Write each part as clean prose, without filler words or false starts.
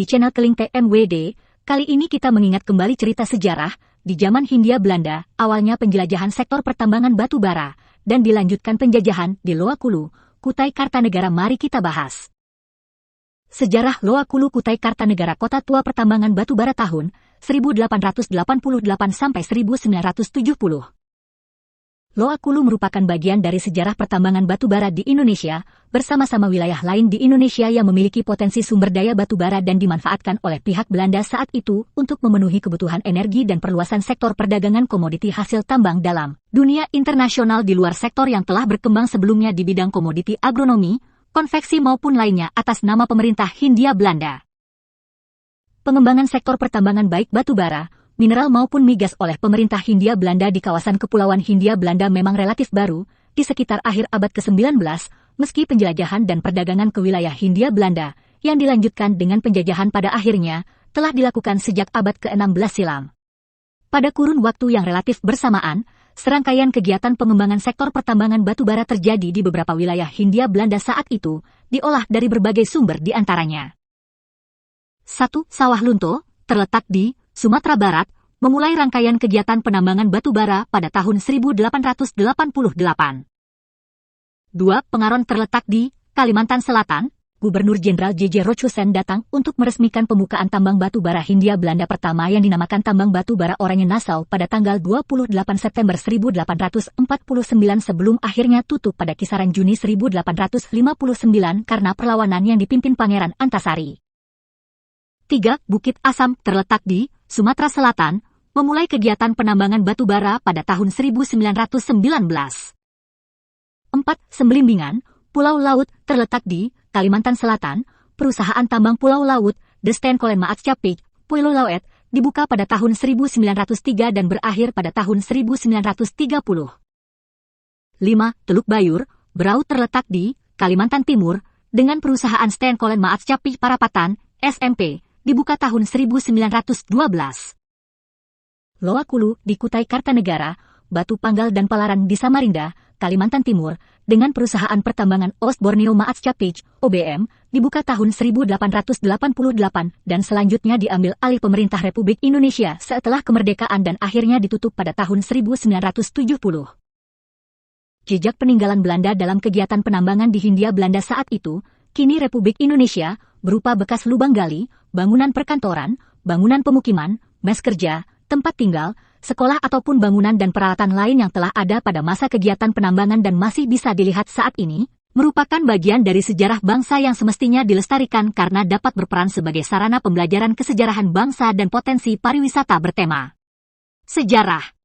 di channel Keling TMWD. Kali ini kita mengingat kembali cerita sejarah di zaman Hindia Belanda, awalnya penjelajahan sektor pertambangan batu bara, dan dilanjutkan penjajahan di Loakulu, Kutai Kartanegara. Mari kita bahas. Sejarah Loakulu Kutai Kartanegara, kota tua pertambangan batu bara tahun 1888 sampai 1970. Loakulu merupakan bagian dari sejarah pertambangan batu bara di Indonesia, bersama-sama wilayah lain di Indonesia yang memiliki potensi sumber daya batu bara dan dimanfaatkan oleh pihak Belanda saat itu untuk memenuhi kebutuhan energi dan perluasan sektor perdagangan komoditi hasil tambang dalam dunia internasional di luar sektor yang telah berkembang sebelumnya di bidang komoditi agronomi, konveksi maupun lainnya atas nama pemerintah Hindia Belanda. Pengembangan sektor pertambangan baik batu bara, mineral maupun migas oleh pemerintah Hindia Belanda di kawasan Kepulauan Hindia Belanda memang relatif baru, di sekitar akhir abad ke-19, meski penjelajahan dan perdagangan ke wilayah Hindia Belanda, yang dilanjutkan dengan penjajahan pada akhirnya, telah dilakukan sejak abad ke-16 silam. Pada kurun waktu yang relatif bersamaan, serangkaian kegiatan pengembangan sektor pertambangan batu bara terjadi di beberapa wilayah Hindia Belanda saat itu, diolah dari berbagai sumber di antaranya. 1. Sawah Lunto, terletak di Sumatera Barat, memulai rangkaian kegiatan penambangan batu bara pada tahun 1888. 2. Pengaron, terletak di Kalimantan Selatan, Gubernur Jenderal J.J. Rochusen datang untuk meresmikan pembukaan tambang batu bara Hindia Belanda pertama yang dinamakan Tambang Batu Bara Oranje Nassau pada tanggal 28 September 1849 sebelum akhirnya tutup pada kisaran Juni 1859 karena perlawanan yang dipimpin Pangeran Antasari. 3. Bukit Asam, terletak di Sumatera Selatan, memulai kegiatan penambangan batu bara pada tahun 1919. 4. Sembelimbingan, Pulau Laut, terletak di Kalimantan Selatan, perusahaan tambang Pulau Laut, The Steenkolen Maatschappij, Pulau Lauet, dibuka pada tahun 1903 dan berakhir pada tahun 1930. 5. Teluk Bayur, Berau, terletak di Kalimantan Timur, dengan perusahaan Steenkolen Maatschappij Parapatan, SMP, dibuka tahun 1912. Loakulu di Kutai Kartanegara, Batu Panggal dan Palaran di Samarinda, Kalimantan Timur, dengan perusahaan pertambangan Oost Borneo Maatschappij, OBM, dibuka tahun 1888 dan selanjutnya diambil alih pemerintah Republik Indonesia setelah kemerdekaan dan akhirnya ditutup pada tahun 1970. Jejak peninggalan Belanda dalam kegiatan penambangan di Hindia Belanda saat itu, kini Republik Indonesia, berupa bekas lubang gali, bangunan perkantoran, bangunan pemukiman, mes kerja, tempat tinggal, sekolah ataupun bangunan dan peralatan lain yang telah ada pada masa kegiatan penambangan dan masih bisa dilihat saat ini, merupakan bagian dari sejarah bangsa yang semestinya dilestarikan karena dapat berperan sebagai sarana pembelajaran kesejarahan bangsa dan potensi pariwisata bertema sejarah.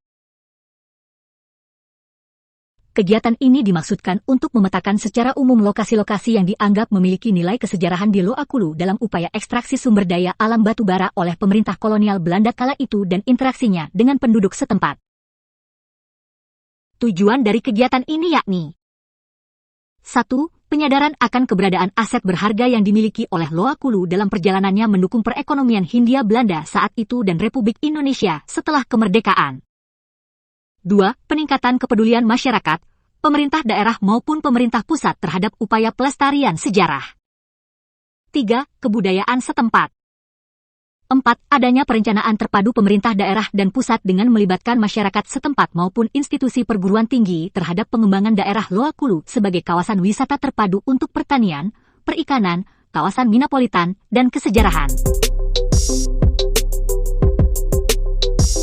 Kegiatan ini dimaksudkan untuk memetakan secara umum lokasi-lokasi yang dianggap memiliki nilai kesejarahan di Loakulu dalam upaya ekstraksi sumber daya alam batu bara oleh pemerintah kolonial Belanda kala itu dan interaksinya dengan penduduk setempat. Tujuan dari kegiatan ini yakni 1. Penyadaran akan keberadaan aset berharga yang dimiliki oleh Loakulu dalam perjalanannya mendukung perekonomian Hindia Belanda saat itu dan Republik Indonesia setelah kemerdekaan. 2. Peningkatan kepedulian masyarakat, pemerintah daerah maupun pemerintah pusat terhadap upaya pelestarian sejarah. 3. Kebudayaan setempat. 4. Adanya perencanaan terpadu pemerintah daerah dan pusat dengan melibatkan masyarakat setempat maupun institusi perguruan tinggi terhadap pengembangan daerah Loakulu sebagai kawasan wisata terpadu untuk pertanian, perikanan, kawasan minapolitan, dan kesejarahan.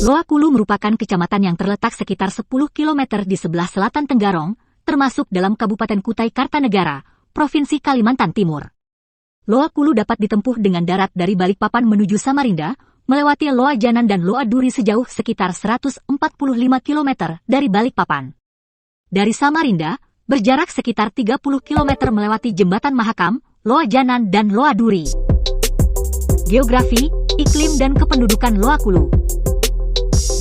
Loakulu merupakan kecamatan yang terletak sekitar 10 km di sebelah selatan Tenggarong, termasuk dalam Kabupaten Kutai Kartanegara, Provinsi Kalimantan Timur. Loakulu dapat ditempuh dengan darat dari Balikpapan menuju Samarinda, melewati Loa Janan dan Loa Duri sejauh sekitar 145 km dari Balikpapan. Dari Samarinda, berjarak sekitar 30 km melewati Jembatan Mahakam, Loa Janan dan Loa Duri. Geografi, iklim dan kependudukan Loakulu.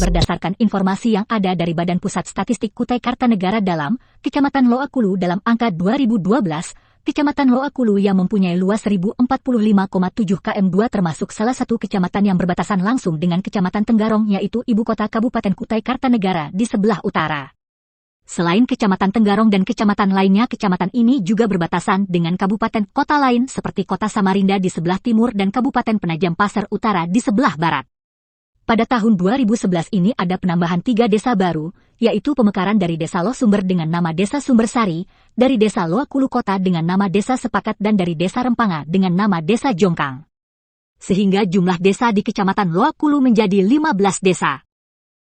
Berdasarkan informasi yang ada dari Badan Pusat Statistik Kutai Kartanegara dalam Kecamatan Loakulu dalam angka 2012, Kecamatan Loakulu yang mempunyai luas 1045,7 km2 termasuk salah satu kecamatan yang berbatasan langsung dengan Kecamatan Tenggarong yaitu ibu kota Kabupaten Kutai Kartanegara di sebelah utara. Selain Kecamatan Tenggarong dan kecamatan lainnya, kecamatan ini juga berbatasan dengan kabupaten kota lain seperti Kota Samarinda di sebelah timur dan Kabupaten Penajam Pasar Utara di sebelah barat. Pada tahun 2011 ini ada penambahan 3 desa baru, yaitu pemekaran dari Desa Loh Sumber dengan nama Desa Sumbersari, dari Desa Loakulu Kota dengan nama Desa Sepakat dan dari Desa Rempanga dengan nama Desa Jongkang. Sehingga jumlah desa di Kecamatan Loakulu menjadi 15 desa.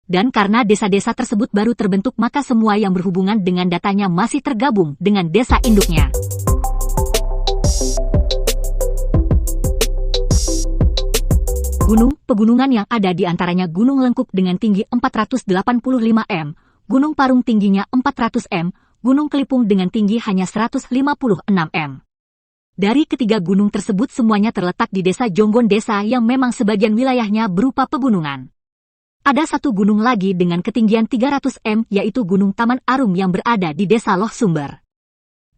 Dan karena desa-desa tersebut baru terbentuk maka semua yang berhubungan dengan datanya masih tergabung dengan desa induknya. Gunung, pegunungan yang ada di antaranya Gunung Lengkuk dengan tinggi 485 m, Gunung Parung tingginya 400 m, Gunung Kelipung dengan tinggi hanya 156 m. Dari ketiga gunung tersebut semuanya terletak di Desa Jonggon, desa yang memang sebagian wilayahnya berupa pegunungan. Ada satu gunung lagi dengan ketinggian 300 m yaitu Gunung Taman Arum yang berada di Desa Loh Sumber.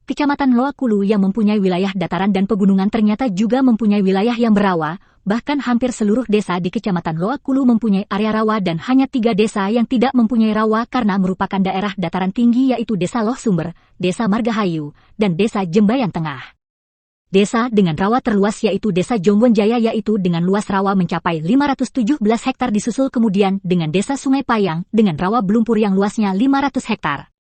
Kecamatan Loakulu yang mempunyai wilayah dataran dan pegunungan ternyata juga mempunyai wilayah yang berawa, bahkan hampir seluruh desa di Kecamatan Loakulu mempunyai area rawa dan hanya 3 desa yang tidak mempunyai rawa karena merupakan daerah dataran tinggi yaitu Desa Loh Sumber, Desa Margahayu, dan Desa Jembayan Tengah. Desa dengan rawa terluas yaitu Desa Jonggon Jaya yaitu dengan luas rawa mencapai 517 hektar disusul kemudian dengan Desa Sungai Payang dengan rawa belumpur yang luasnya 500 hektar.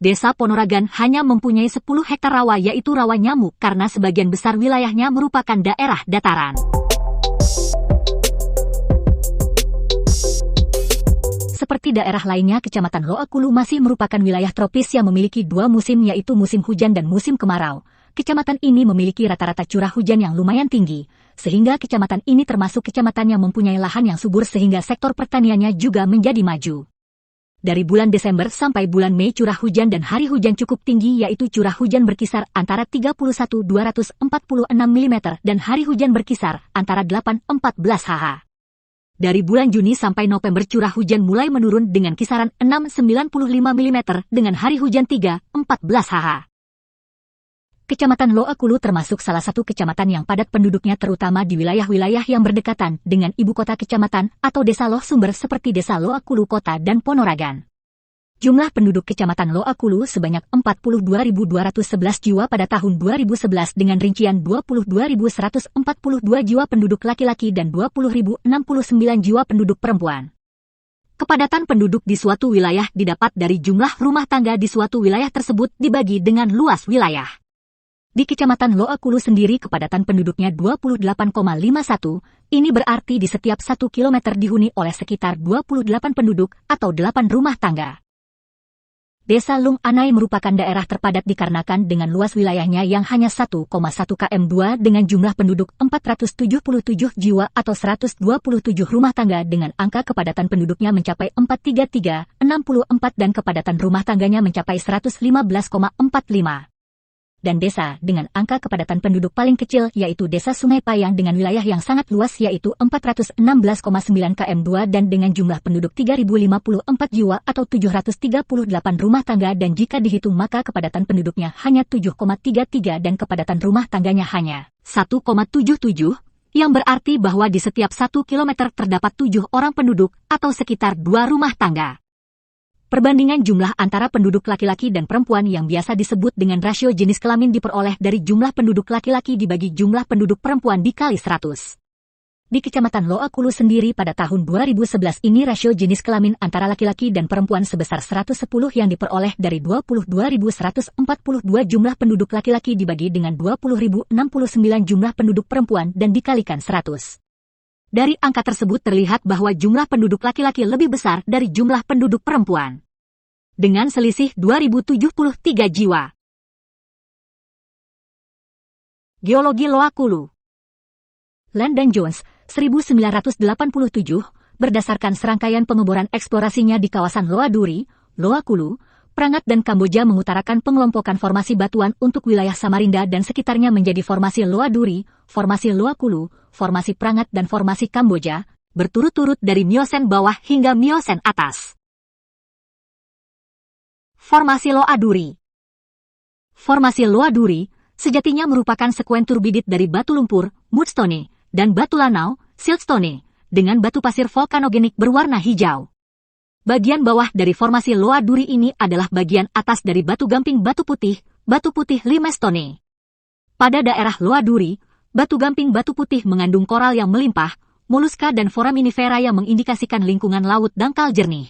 Desa Ponoragan hanya mempunyai 10 hektar rawa yaitu rawa nyamuk karena sebagian besar wilayahnya merupakan daerah dataran. Seperti daerah lainnya, Kecamatan Loakulu masih merupakan wilayah tropis yang memiliki 2 musim yaitu musim hujan dan musim kemarau. Kecamatan ini memiliki rata-rata curah hujan yang lumayan tinggi, sehingga kecamatan ini termasuk kecamatan yang mempunyai lahan yang subur sehingga sektor pertaniannya juga menjadi maju. Dari bulan Desember sampai bulan Mei curah hujan dan hari hujan cukup tinggi yaitu curah hujan berkisar antara 31.246 mm dan hari hujan berkisar antara 8.14 hh. Dari bulan Juni sampai November curah hujan mulai menurun dengan kisaran 6.95 mm dengan hari hujan 3.14 hh. Kecamatan Loakulu termasuk salah satu kecamatan yang padat penduduknya terutama di wilayah-wilayah yang berdekatan dengan ibu kota kecamatan atau Desa Loh Sumber seperti Desa Loakulu Kota dan Ponoragan. Jumlah penduduk Kecamatan Loakulu sebanyak 42.211 jiwa pada tahun 2011 dengan rincian 22.142 jiwa penduduk laki-laki dan 20.069 jiwa penduduk perempuan. Kepadatan penduduk di suatu wilayah didapat dari jumlah rumah tangga di suatu wilayah tersebut dibagi dengan luas wilayah. Di Kecamatan Loakulu sendiri kepadatan penduduknya 28,51, ini berarti di setiap 1 kilometer dihuni oleh sekitar 28 penduduk atau 8 rumah tangga. Desa Lung Anai merupakan daerah terpadat dikarenakan dengan luas wilayahnya yang hanya 1,1 km2 dengan jumlah penduduk 477 jiwa atau 127 rumah tangga dengan angka kepadatan penduduknya mencapai 433,64 dan kepadatan rumah tangganya mencapai 115,45. Dan desa dengan angka kepadatan penduduk paling kecil yaitu Desa Sungai Payang dengan wilayah yang sangat luas yaitu 416,9 km2 dan dengan jumlah penduduk 3.054 jiwa atau 738 rumah tangga dan jika dihitung maka kepadatan penduduknya hanya 7,33 dan kepadatan rumah tangganya hanya 1,77 yang berarti bahwa di setiap 1 kilometer terdapat 7 orang penduduk atau sekitar 2 rumah tangga. Perbandingan jumlah antara penduduk laki-laki dan perempuan yang biasa disebut dengan rasio jenis kelamin diperoleh dari jumlah penduduk laki-laki dibagi jumlah penduduk perempuan dikali 100. Di Kecamatan Loakulu sendiri pada tahun 2011 ini rasio jenis kelamin antara laki-laki dan perempuan sebesar 110 yang diperoleh dari 22.142 jumlah penduduk laki-laki dibagi dengan 20.069 jumlah penduduk perempuan dan dikalikan 100. Dari angka tersebut terlihat bahwa jumlah penduduk laki-laki lebih besar dari jumlah penduduk perempuan. Dengan selisih 2.073 jiwa. Geologi Loakulu. Landon Jones, 1987, berdasarkan serangkaian pengeboran eksplorasinya di kawasan Loaduri, Loakulu, Prangat dan Kamboja mengutarakan pengelompokan formasi batuan untuk wilayah Samarinda dan sekitarnya menjadi formasi Loaduri, formasi Loakulu, formasi Prangat dan formasi Kamboja, berturut-turut dari Miosen bawah hingga Miosen atas. Formasi Loaduri. Formasi Loaduri sejatinya merupakan sekuen turbidit dari batu lumpur, mudstone, dan batu lanau, siltstone, dengan batu pasir vulkanogenik berwarna hijau. Bagian bawah dari formasi Loa Duri ini adalah bagian atas dari batu gamping batu putih limestone. Pada daerah Loa Duri, batu gamping batu putih mengandung koral yang melimpah, moluska dan foraminifera yang mengindikasikan lingkungan laut dangkal jernih.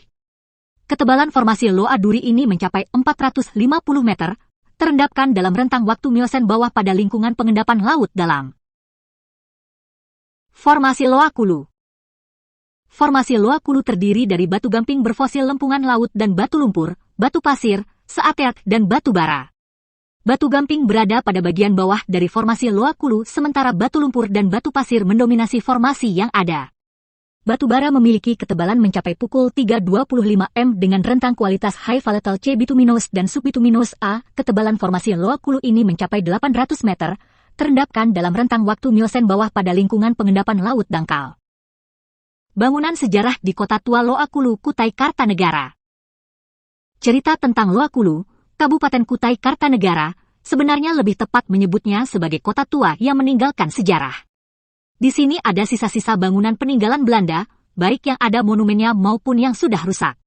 Ketebalan formasi Loa Duri ini mencapai 450 meter, terendapkan dalam rentang waktu Miosen bawah pada lingkungan pengendapan laut dalam. Formasi Loa Kulu. Formasi Loa Kulu terdiri dari batu gamping berfosil lempungan laut dan batu lumpur, batu pasir, seateak, dan batu bara. Batu gamping berada pada bagian bawah dari formasi Loa Kulu, sementara batu lumpur dan batu pasir mendominasi formasi yang ada. Batu bara memiliki ketebalan mencapai pukul 325 m dengan rentang kualitas high volatile C bituminous dan subbituminous A. Ketebalan formasi Loa Kulu ini mencapai 800 meter, terendapkan dalam rentang waktu Miosen bawah pada lingkungan pengendapan laut dangkal. Bangunan sejarah di Kota Tua Loa Kulu, Kutai Kartanegara. Cerita tentang Loa Kulu, Kabupaten Kutai Kartanegara, sebenarnya lebih tepat menyebutnya sebagai kota tua yang meninggalkan sejarah. Di sini ada sisa-sisa bangunan peninggalan Belanda, baik yang ada monumennya maupun yang sudah rusak.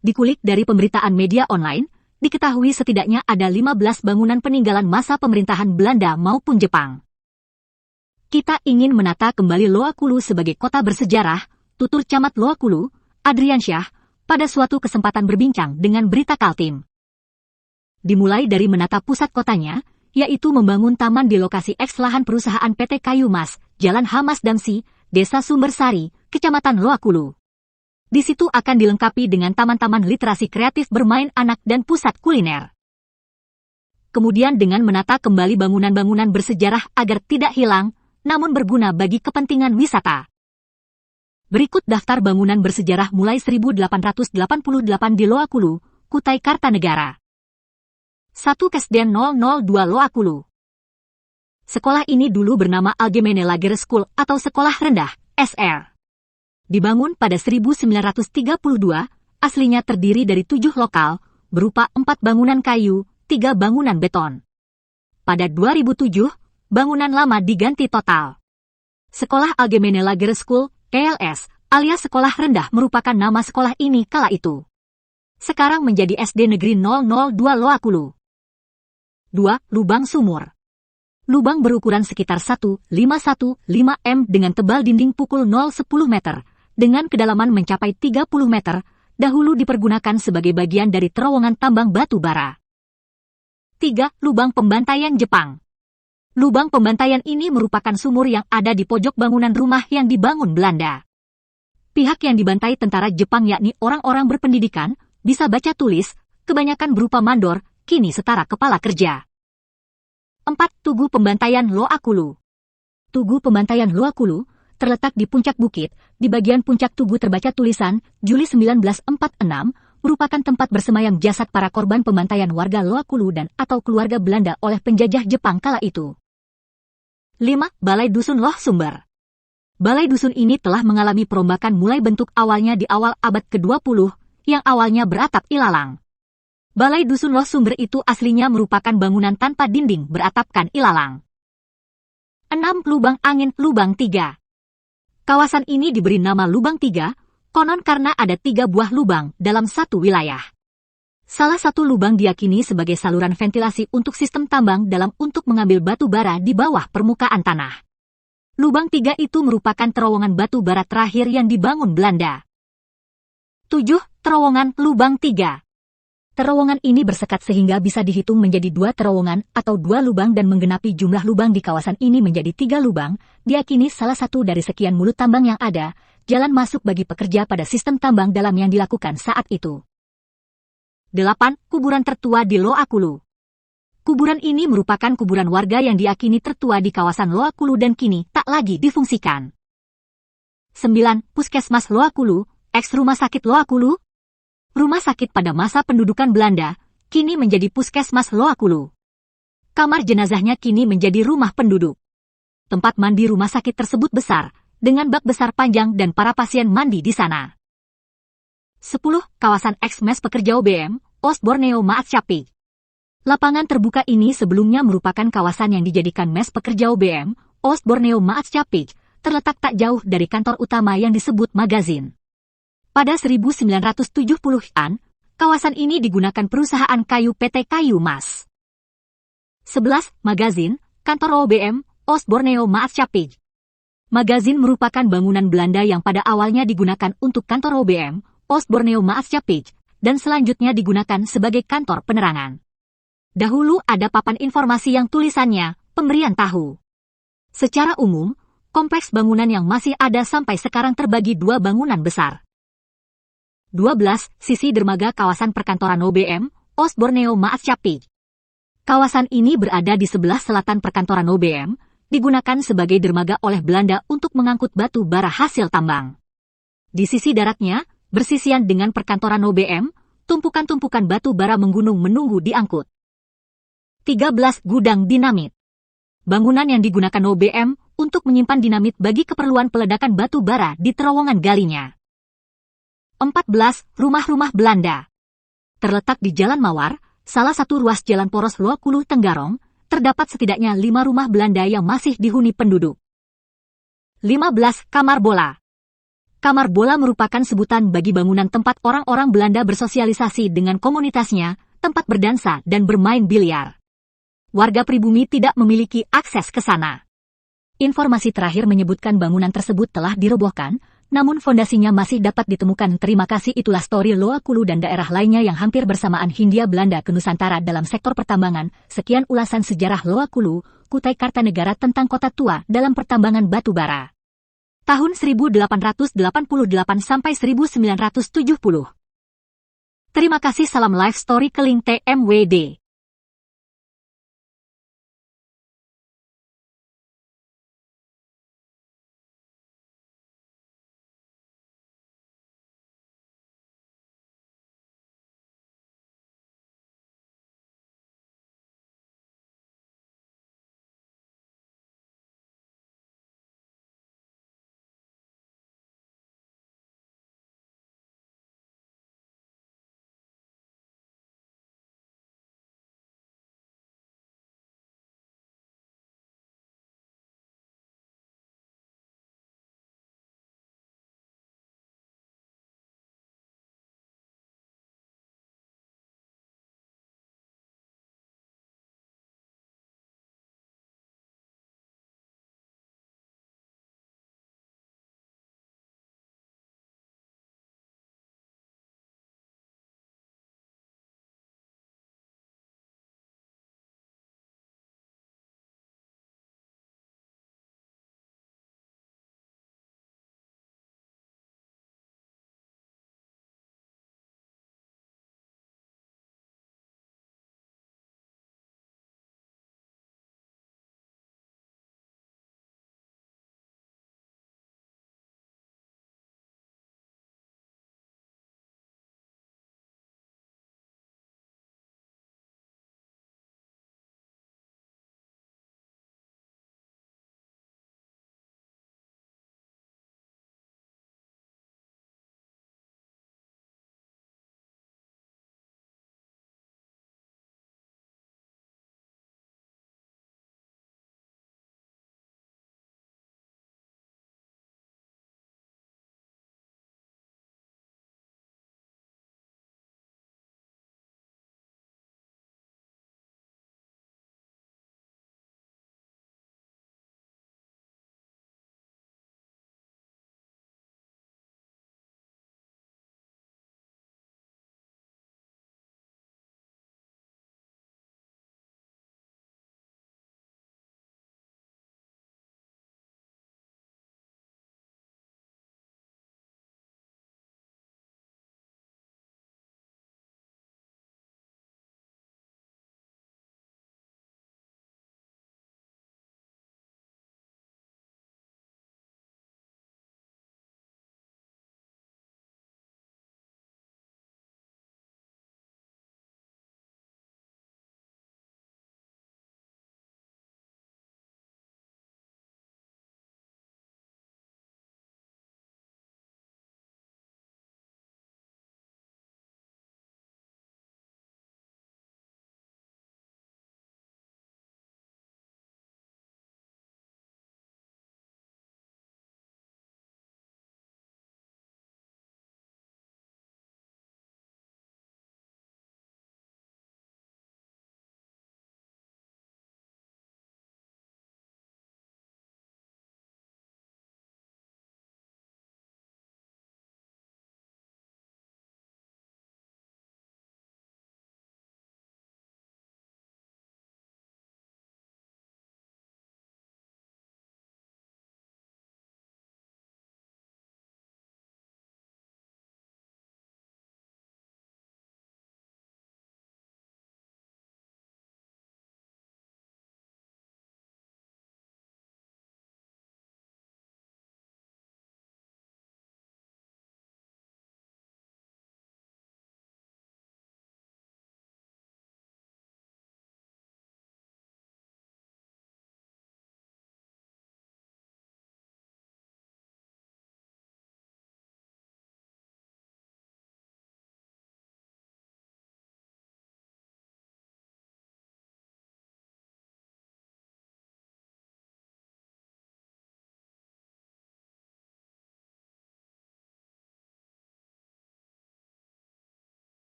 Dikulik dari pemberitaan media online, diketahui setidaknya ada 15 bangunan peninggalan masa pemerintahan Belanda maupun Jepang. Kita ingin menata kembali Loa Kulu sebagai kota bersejarah, tutur Camat Loa Kulu, Adriansyah, pada suatu kesempatan berbincang dengan Berita Kaltim. Dimulai dari menata pusat kotanya, yaitu membangun taman di lokasi eks lahan perusahaan PT Kayu Mas, Jalan Hamas Damsi, Desa Sumbersari, Kecamatan Loa Kulu. Di situ akan dilengkapi dengan taman-taman literasi kreatif bermain anak dan pusat kuliner. Kemudian dengan menata kembali bangunan-bangunan bersejarah agar tidak hilang, namun berguna bagi kepentingan wisata. Berikut daftar bangunan bersejarah mulai 1888 di Loa Kulu, Kutai Kartanegara. 1. Kesden 002 Loa Kulu. Sekolah ini dulu bernama Algemene Lager School atau Sekolah Rendah, SR. Dibangun pada 1932, aslinya terdiri dari 7 lokal, berupa 4 bangunan kayu, 3 bangunan beton. Pada 2007, bangunan lama diganti total. Sekolah Algemene Lager School, KLS, alias Sekolah Rendah merupakan nama sekolah ini kala itu. Sekarang menjadi SD Negeri 002 Loa Kulu. 2. Lubang Sumur. Lubang berukuran sekitar 1,515 m dengan tebal dinding pukul 0,10 meter, dengan kedalaman mencapai 30 meter, dahulu dipergunakan sebagai bagian dari terowongan tambang batu bara. 3. Lubang Pembantaian Jepang. Lubang pembantaian ini merupakan sumur yang ada di pojok bangunan rumah yang dibangun Belanda. Pihak yang dibantai tentara Jepang yakni orang-orang berpendidikan, bisa baca tulis, kebanyakan berupa mandor, kini setara kepala kerja. 4. Tugu Pembantaian Loa Kulu. Tugu Pembantaian Loa Kulu terletak di puncak bukit, di bagian puncak tugu terbaca tulisan, Juli 1946, merupakan tempat bersemayam jasad para korban pembantaian warga Loa Kulu dan atau keluarga Belanda oleh penjajah Jepang kala itu. 5. Balai Dusun Loh Sumber. Balai Dusun ini telah mengalami perombakan mulai bentuk awalnya di awal abad ke-20, yang awalnya beratap ilalang. Balai Dusun Loh Sumber itu aslinya merupakan bangunan tanpa dinding beratapkan ilalang. 6. Lubang Angin Lubang 3. Kawasan ini diberi nama Lubang 3, konon karena ada 3 buah lubang dalam satu wilayah. Salah satu lubang diyakini sebagai saluran ventilasi untuk sistem tambang dalam untuk mengambil batu bara di bawah permukaan tanah. Lubang 3 itu merupakan terowongan batu bara terakhir yang dibangun Belanda. 7. Terowongan Lubang 3. Terowongan ini bersekat sehingga bisa dihitung menjadi 2 terowongan atau 2 lubang dan menggenapi jumlah lubang di kawasan ini menjadi 3 lubang, diyakini salah satu dari sekian mulut tambang yang ada, jalan masuk bagi pekerja pada sistem tambang dalam yang dilakukan saat itu. 8. Kuburan tertua di Loa Kulu. Kuburan ini merupakan kuburan warga yang diyakini tertua di kawasan Loa Kulu dan kini tak lagi difungsikan. 9. Puskesmas Loa Kulu, eks Rumah Sakit Loa Kulu. Rumah sakit pada masa pendudukan Belanda, kini menjadi Puskesmas Loa Kulu. Kamar jenazahnya kini menjadi rumah penduduk. Tempat mandi rumah sakit tersebut besar, dengan bak besar panjang dan para pasien mandi di sana. 10. Kawasan eks Mes Pekerja OBM, Oost Borneo Maat Capik. Lapangan terbuka ini sebelumnya merupakan kawasan yang dijadikan Mes Pekerja OBM, Oost Borneo Maat Capik, terletak tak jauh dari kantor utama yang disebut magazin. Pada 1970-an, kawasan ini digunakan perusahaan kayu PT Kayu Mas. 11. Magazin, kantor OBM, Oost-Borneo Maatschappij. Magazin merupakan bangunan Belanda yang pada awalnya digunakan untuk kantor OBM, Oost-Borneo Maatschappij, dan selanjutnya digunakan sebagai kantor penerangan. Dahulu ada papan informasi yang tulisannya, pemberian tahu. Secara umum, kompleks bangunan yang masih ada sampai sekarang terbagi dua bangunan besar. 12. Sisi dermaga kawasan perkantoran OBM, Oost-Borneo Maatschappij. Kawasan ini berada di sebelah selatan perkantoran OBM, digunakan sebagai dermaga oleh Belanda untuk mengangkut batu bara hasil tambang. Di sisi daratnya, bersisian dengan perkantoran OBM, tumpukan-tumpukan batu bara menggunung menunggu diangkut. 13. Gudang dinamit. Bangunan yang digunakan OBM untuk menyimpan dinamit bagi keperluan peledakan batu bara di terowongan galinya. 14. Rumah-rumah Belanda. Terletak di Jalan Mawar, salah satu ruas jalan poros Loakulu Tenggarong, terdapat setidaknya 5 rumah Belanda yang masih dihuni penduduk. 15. Kamar bola. Kamar bola merupakan sebutan bagi bangunan tempat orang-orang Belanda bersosialisasi dengan komunitasnya, tempat berdansa dan bermain biliar. Warga pribumi tidak memiliki akses ke sana. Informasi terakhir menyebutkan bangunan tersebut telah dirobohkan, namun fondasinya masih dapat ditemukan. Terima kasih. Itulah story Loakulu dan daerah lainnya yang hampir bersamaan Hindia Belanda ke Nusantara dalam sektor pertambangan. Sekian ulasan sejarah Loakulu, Kutai Kartanegara tentang kota tua dalam pertambangan batu bara. Tahun 1888 sampai 1970. Terima kasih. Salam Life Story Keling TMWD.